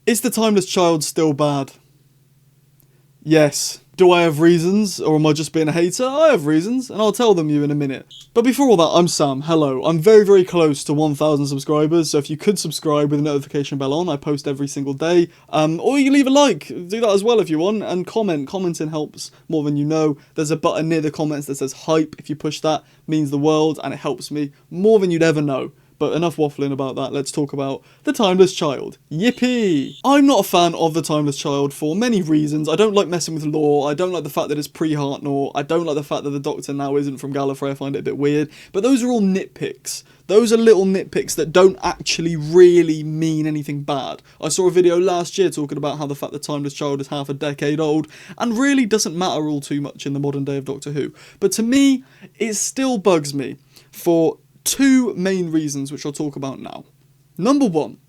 Is the Timeless Child still bad? Yes. Do I have reasons, or am I just being a hater? I have reasons, and I'll tell them you in a minute. But before all that, I'm Sam. Hello. I'm very, very close to 1,000 subscribers, so if you could subscribe with the notification bell on, I post every single day. Or you can leave a like, do that as well if you want, and comment. Commenting helps more than you know. There's a button near the comments that says hype. If you push that, it means the world, and it helps me more than you'd ever know. But enough waffling about that, let's talk about The Timeless Child. Yippee! I'm not a fan of The Timeless Child for many reasons. I don't like messing with lore, I don't like the fact that it's pre-Hartnell, I don't like the fact that the Doctor now isn't from Gallifrey, I find it a bit weird. But those are all nitpicks. Those are little nitpicks that don't actually really mean anything bad. I saw a video last year talking about how the fact that Timeless Child is half a decade old and really doesn't matter all too much in the modern day of Doctor Who. But to me, it still bugs me for two main reasons, which I'll talk about now. Number one,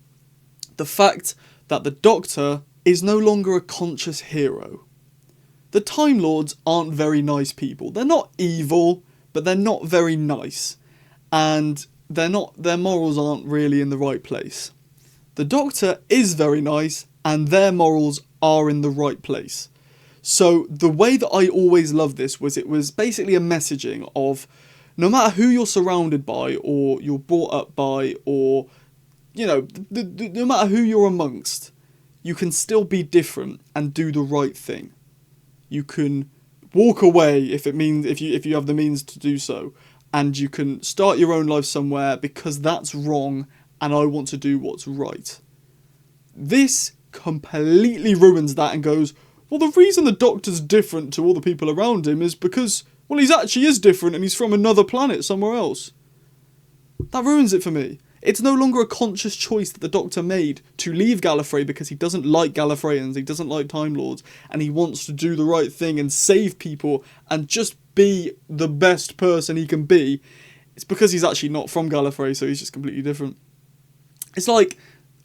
the fact that the Doctor is no longer a conscious hero. The Time Lords aren't very nice people. They're not evil, but they're not very nice. And their morals aren't really in the right place. The Doctor is very nice, and their morals are in the right place. So the way that I always loved this was it was basically a messaging of no matter who you're surrounded by, or you're brought up by, or, you know, no matter who you're amongst, you can still be different and do the right thing. You can walk away if you have the means to do so, and you can start your own life somewhere because that's wrong, and I want to do what's right. This completely ruins that and goes, well, the reason the Doctor's different to all the people around him is because, well, he actually is different and he's from another planet somewhere else. That ruins it for me. It's no longer a conscious choice that the Doctor made to leave Gallifrey because he doesn't like Gallifreyans, he doesn't like Time Lords, and he wants to do the right thing and save people and just be the best person he can be. It's because he's actually not from Gallifrey, so he's just completely different. It's like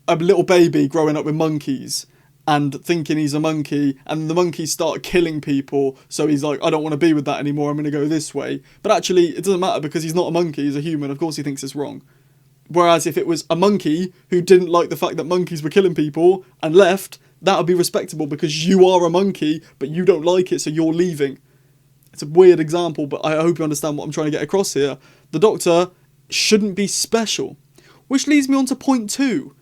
a little baby growing up with monkeys and thinking he's a monkey, and the monkeys start killing people, so he's like, I don't want to be with that anymore, I'm going to go this way. But actually, it doesn't matter because he's not a monkey, he's a human, of course he thinks it's wrong. Whereas if it was a monkey who didn't like the fact that monkeys were killing people and left, that would be respectable because you are a monkey, but you don't like it, so you're leaving. It's a weird example, but I hope you understand what I'm trying to get across here. The Doctor shouldn't be special. Which leads me on to point two.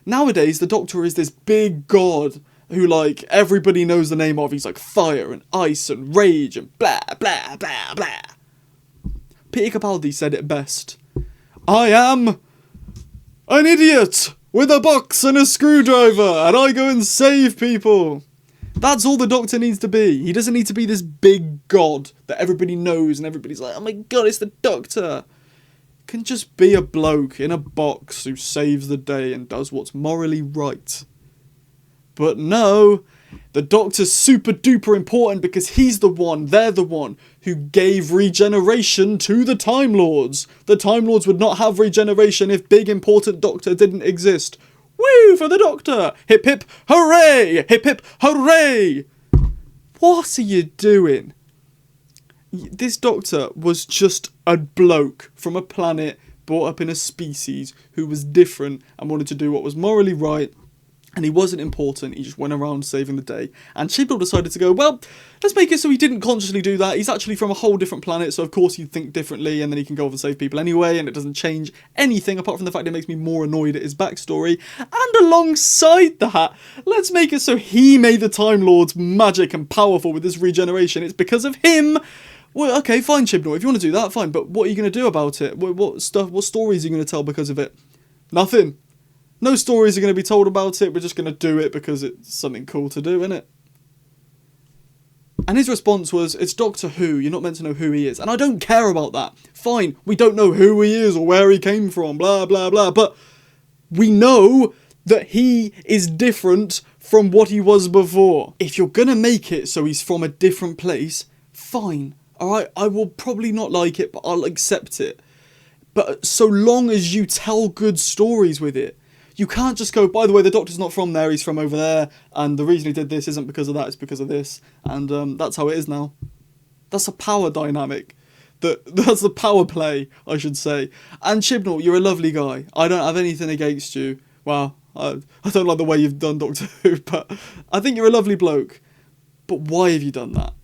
Nowadays, the Doctor is this big god who, like, everybody knows the name of. He's like fire and ice and rage and blah, blah, blah, blah. Peter Capaldi said it best. I am an idiot with a box and a screwdriver, and I go and save people. That's all the Doctor needs to be. He doesn't need to be this big god that everybody knows and everybody's like, oh my god, it's the Doctor. Can just be a bloke in a box who saves the day and does what's morally right. But no, the Doctor's super duper important because they're the one who gave regeneration to the Time Lords. The Time Lords would not have regeneration if big important Doctor didn't exist. Woo for the Doctor! Hip hip hooray! Hip hip hooray! What are you doing? This Doctor was just a bloke from a planet brought up in a species who was different and wanted to do what was morally right, and he wasn't important, he just went around saving the day. And chibnall decided to go, well, let's make it so he didn't consciously do that, he's actually from a whole different planet, so of course he'd think differently, and then he can go off and save people anyway, and it doesn't change anything apart from the fact it makes me more annoyed at his backstory. And alongside that, let's make it so he made the Time Lords magic and powerful with this regeneration. It's because of him. Well, okay, fine, Chibnall, if you want to do that, fine, but what are you going to do about it? What stories are you going to tell because of it? Nothing. No stories are going to be told about it, we're just going to do it because it's something cool to do, innit? And his response was, it's Doctor Who, you're not meant to know who he is. And I don't care about that. Fine, we don't know who he is or where he came from, blah, blah, blah, but we know that he is different from what he was before. If you're going to make it so he's from a different place, fine. Alright, I will probably not like it, but I'll accept it. But so long as you tell good stories with it, you can't just go, by the way, the Doctor's not from there, he's from over there, and the reason he did this isn't because of that, it's because of this. And that's how it is now. That's a power dynamic. That's the power play, I should say. And Chibnall, you're a lovely guy. I don't have anything against you. Well, I don't like the way you've done Doctor Who, but I think you're a lovely bloke. But why have you done that?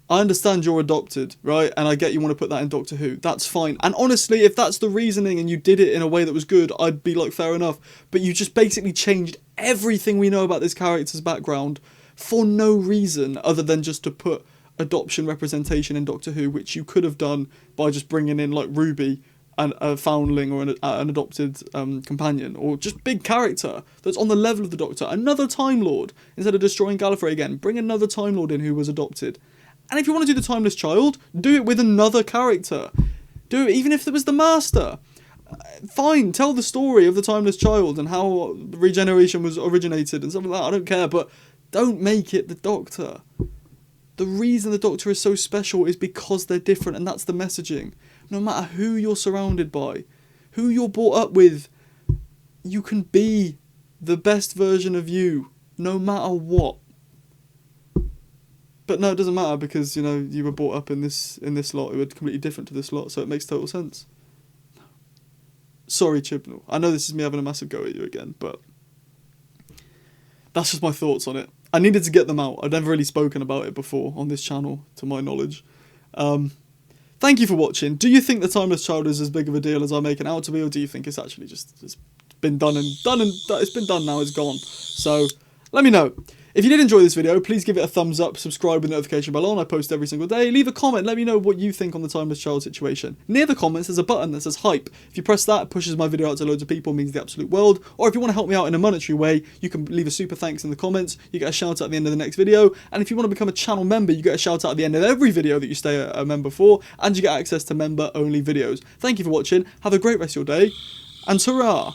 I understand you're adopted, right? And I get you want to put that in Doctor Who. That's fine. And honestly, if that's the reasoning and you did it in a way that was good, I'd be like, fair enough. But you just basically changed everything we know about this character's background for no reason other than just to put adoption representation in Doctor Who, which you could have done by just bringing in like Ruby and a foundling or an adopted companion, or just big character that's on the level of the Doctor. Another Time Lord. Instead of destroying Gallifrey again, bring another Time Lord in who was adopted. And if you want to do the Timeless Child, do it with another character. Do it even if it was the Master. Fine, tell the story of the Timeless Child and how regeneration was originated and stuff like that. I don't care, but don't make it the Doctor. The reason the Doctor is so special is because they're different, and that's the messaging. No matter who you're surrounded by, who you're brought up with, you can be the best version of you, no matter what. But no, it doesn't matter because, you know, you were brought up in this lot. It was completely different to this lot, so it makes total sense. Sorry, Chibnall. I know this is me having a massive go at you again, but that's just my thoughts on it. I needed to get them out. I've never really spoken about it before on this channel, to my knowledge. Thank you for watching. Do you think the Timeless Child is as big of a deal as I make it out to be, or do you think it's actually just it's been done and it's been done now, it's gone? So let me know. If you did enjoy this video, please give it a thumbs up, subscribe with the notification bell on. I post every single day. Leave a comment, let me know what you think on the Timeless Child situation. Near the comments, there's a button that says hype. If you press that, it pushes my video out to loads of people, means the absolute world. Or if you want to help me out in a monetary way, you can leave a super thanks in the comments. You get a shout out at the end of the next video. And if you want to become a channel member, you get a shout out at the end of every video that you stay a member for. And you get access to member-only videos. Thank you for watching. Have a great rest of your day. And ta-ra!